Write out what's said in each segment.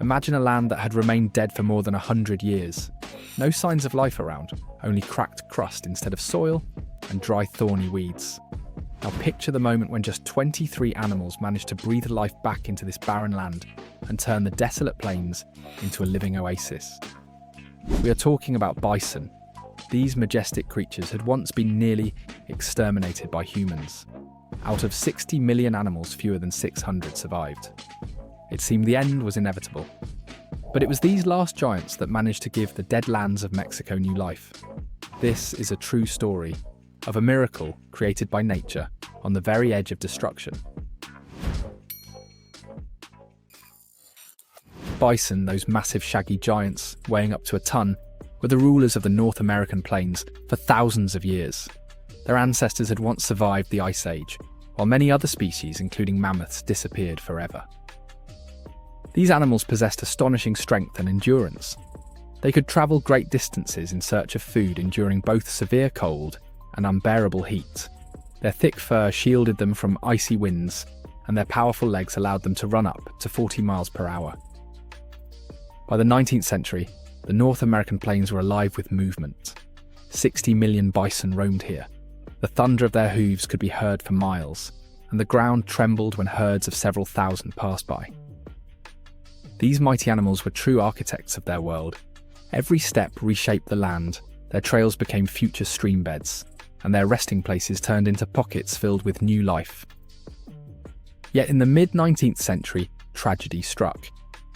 Imagine a land that had remained dead for more than 100 years. No signs of life around, only cracked crust instead of soil and dry thorny weeds. Now picture the moment when just 23 animals managed to breathe life back into this barren land and turn the desolate plains into a living oasis. We are talking about bison. These majestic creatures had once been nearly exterminated by humans. Out of 60 million animals, fewer than 600 survived. It seemed the end was inevitable. But it was these last giants that managed to give the dead lands of Mexico new life. This is a true story of a miracle created by nature on the very edge of destruction. Bison, those massive shaggy giants weighing up to a ton, were the rulers of the North American plains for thousands of years. Their ancestors had once survived the Ice Age, while many other species, including mammoths, disappeared forever. These animals possessed astonishing strength and endurance. They could travel great distances in search of food, enduring both severe cold and unbearable heat. Their thick fur shielded them from icy winds, and their powerful legs allowed them to run up to 40 miles per hour. By the 19th century, the North American plains were alive with movement. 60 million bison roamed here. The thunder of their hooves could be heard for miles, and the ground trembled when herds of several thousand passed by. These mighty animals were true architects of their world. Every step reshaped the land, their trails became future stream beds, and their resting places turned into pockets filled with new life. Yet in the mid-19th century, tragedy struck.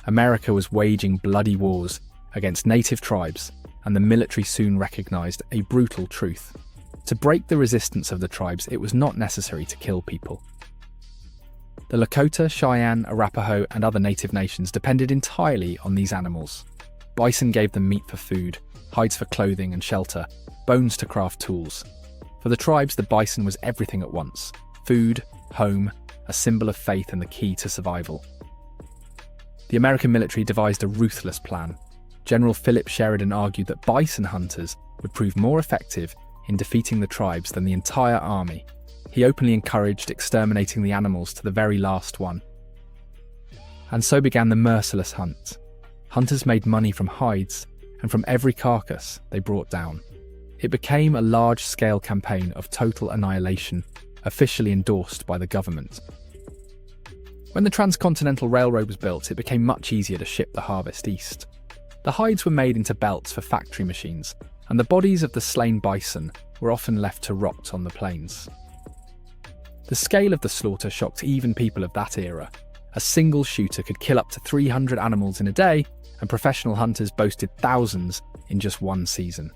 America was waging bloody wars against native tribes, and the military soon recognized a brutal truth. To break the resistance of the tribes, it was not necessary to kill people. The Lakota, Cheyenne, Arapaho, and other native nations depended entirely on these animals. Bison gave them meat for food, hides for clothing and shelter, bones to craft tools. For the tribes, the bison was everything at once: food, home, a symbol of faith, and the key to survival. The American military devised a ruthless plan. General Philip Sheridan argued that bison hunters would prove more effective in defeating the tribes than the entire army. He openly encouraged exterminating the animals to the very last one. And so began the merciless hunt. Hunters made money from hides and from every carcass they brought down. It became a large-scale campaign of total annihilation, officially endorsed by the government. When the Transcontinental Railroad was built, it became much easier to ship the harvest east. The hides were made into belts for factory machines, and the bodies of the slain bison were often left to rot on the plains. The scale of the slaughter shocked even people of that era. A single shooter could kill up to 300 animals in a day, and professional hunters boasted thousands in just one season.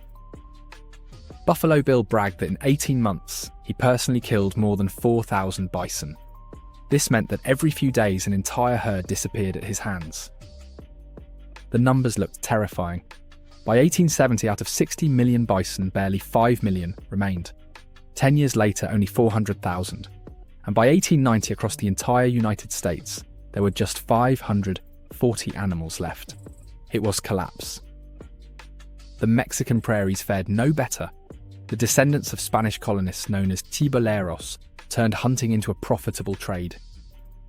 Buffalo Bill bragged that in 18 months, he personally killed more than 4,000 bison. This meant that every few days an entire herd disappeared at his hands. The numbers looked terrifying. By 1870, out of 60 million bison, barely 5 million remained. 10 years later, only 400,000. And by 1890, across the entire United States, there were just 540 animals left. It was collapse. The Mexican prairies fared no better. The descendants of Spanish colonists known as tiboleros turned hunting into a profitable trade.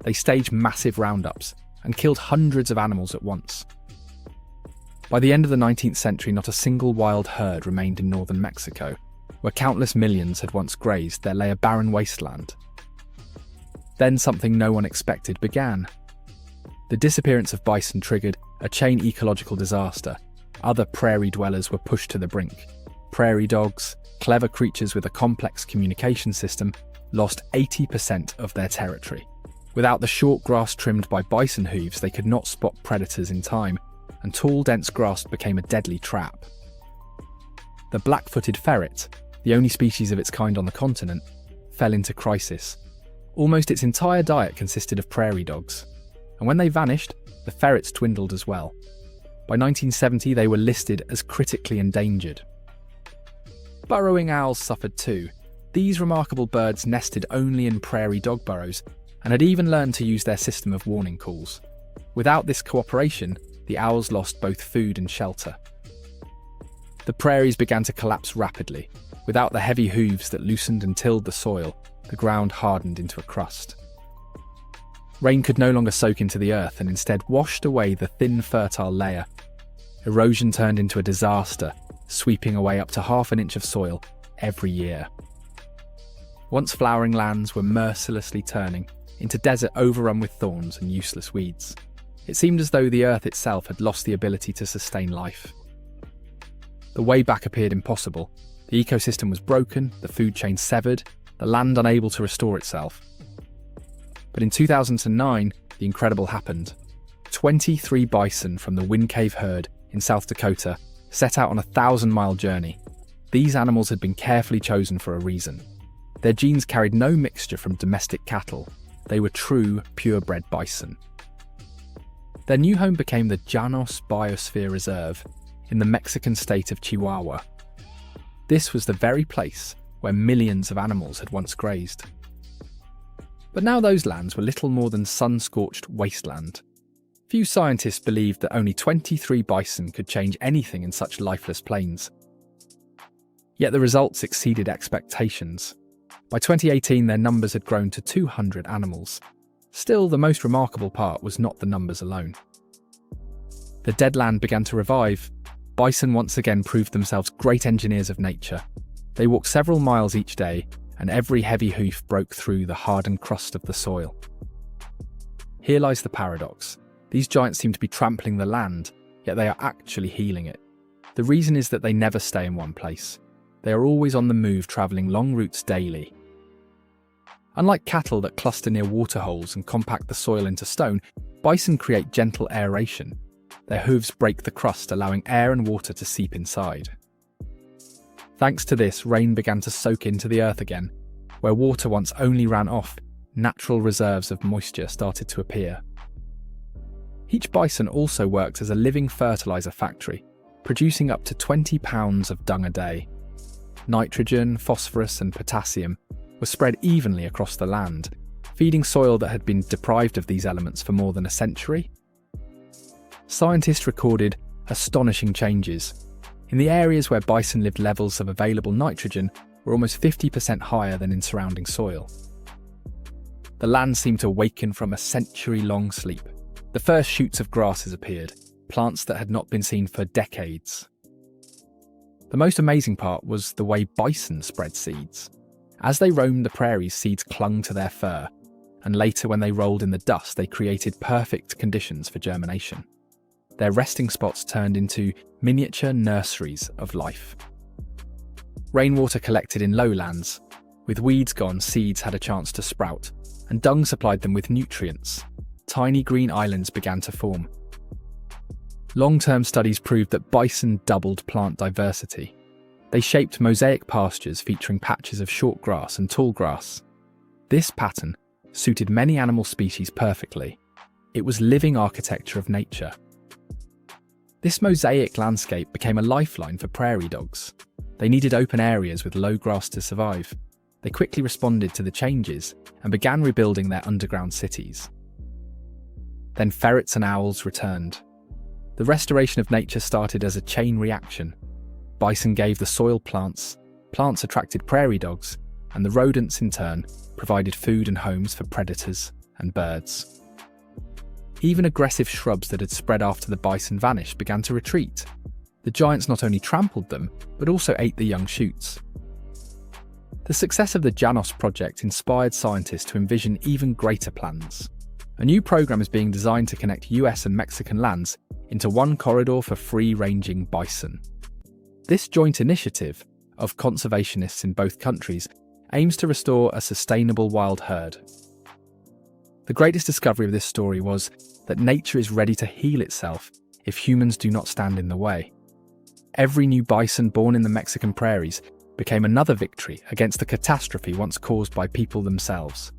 They staged massive roundups and killed hundreds of animals at once. By the end of the 19th century, not a single wild herd remained in northern Mexico. Where countless millions had once grazed, there lay a barren wasteland. Then something no one expected began. The disappearance of bison triggered a chain ecological disaster. Other prairie dwellers were pushed to the brink. Prairie dogs, clever creatures with a complex communication system, lost 80% of their territory. Without the short grass trimmed by bison hooves, they could not spot predators in time, and tall, dense grass became a deadly trap. The black-footed ferret, the only species of its kind on the continent, fell into crisis. Almost its entire diet consisted of prairie dogs, and when they vanished, the ferrets dwindled as well. By 1970, they were listed as critically endangered. Burrowing owls suffered too. These remarkable birds nested only in prairie dog burrows and had even learned to use their system of warning calls. Without this cooperation, the owls lost both food and shelter. The prairies began to collapse rapidly. Without the heavy hooves that loosened and tilled the soil, the ground hardened into a crust. Rain could no longer soak into the earth and instead washed away the thin, fertile layer. Erosion turned into a disaster, sweeping away up to half an inch of soil every year. Once flowering lands were mercilessly turning into desert overrun with thorns and useless weeds. It seemed as though the earth itself had lost the ability to sustain life. The way back appeared impossible. The ecosystem was broken, the food chain severed, the land unable to restore itself. But in 2009, the incredible happened. 23 bison from the Wind Cave herd in South Dakota set out on a 1,000-mile journey. These animals had been carefully chosen for a reason. Their genes carried no mixture from domestic cattle. They were true, purebred bison. Their new home became the Llanos Biosphere Reserve in the Mexican state of Chihuahua. This was the very place where millions of animals had once grazed. But now those lands were little more than sun-scorched wasteland. Few scientists believed that only 23 bison could change anything in such lifeless plains. Yet the results exceeded expectations. By 2018, their numbers had grown to 200 animals. Still, the most remarkable part was not the numbers alone. The dead land began to revive. Bison once again proved themselves great engineers of nature. They walked several miles each day, and every heavy hoof broke through the hardened crust of the soil. Here lies the paradox. These giants seem to be trampling the land, yet they are actually healing it. The reason is that they never stay in one place. They are always on the move, travelling long routes daily. Unlike cattle that cluster near waterholes and compact the soil into stone, bison create gentle aeration. Their hooves break the crust, allowing air and water to seep inside. Thanks to this, rain began to soak into the earth again. Where water once only ran off, natural reserves of moisture started to appear. Each bison also worked as a living fertilizer factory, producing up to 20 pounds of dung a day. Nitrogen, phosphorus, and potassium were spread evenly across the land, feeding soil that had been deprived of these elements for more than a century. Scientists recorded astonishing changes. In the areas where bison lived, levels of available nitrogen were almost 50% higher than in surrounding soil. The land seemed to awaken from a century-long sleep. The first shoots of grasses appeared, plants that had not been seen for decades. The most amazing part was the way bison spread seeds. As they roamed the prairies, seeds clung to their fur, and later when they rolled in the dust, they created perfect conditions for germination. Their resting spots turned into miniature nurseries of life. Rainwater collected in lowlands. With weeds gone, seeds had a chance to sprout, and dung supplied them with nutrients. Tiny green islands began to form. Long-term studies proved that bison doubled plant diversity. They shaped mosaic pastures featuring patches of short grass and tall grass. This pattern suited many animal species perfectly. It was living architecture of nature. This mosaic landscape became a lifeline for prairie dogs. They needed open areas with low grass to survive. They quickly responded to the changes and began rebuilding their underground cities. Then ferrets and owls returned. The restoration of nature started as a chain reaction. Bison gave the soil plants, plants attracted prairie dogs, and the rodents in turn provided food and homes for predators and birds. Even aggressive shrubs that had spread after the bison vanished began to retreat. The giants not only trampled them, but also ate the young shoots. The success of the Llanos project inspired scientists to envision even greater plans. A new program is being designed to connect US and Mexican lands into one corridor for free-ranging bison. This joint initiative of conservationists in both countries aims to restore a sustainable wild herd. The greatest discovery of this story was that nature is ready to heal itself if humans do not stand in the way. Every new bison born in the Mexican prairies became another victory against the catastrophe once caused by people themselves.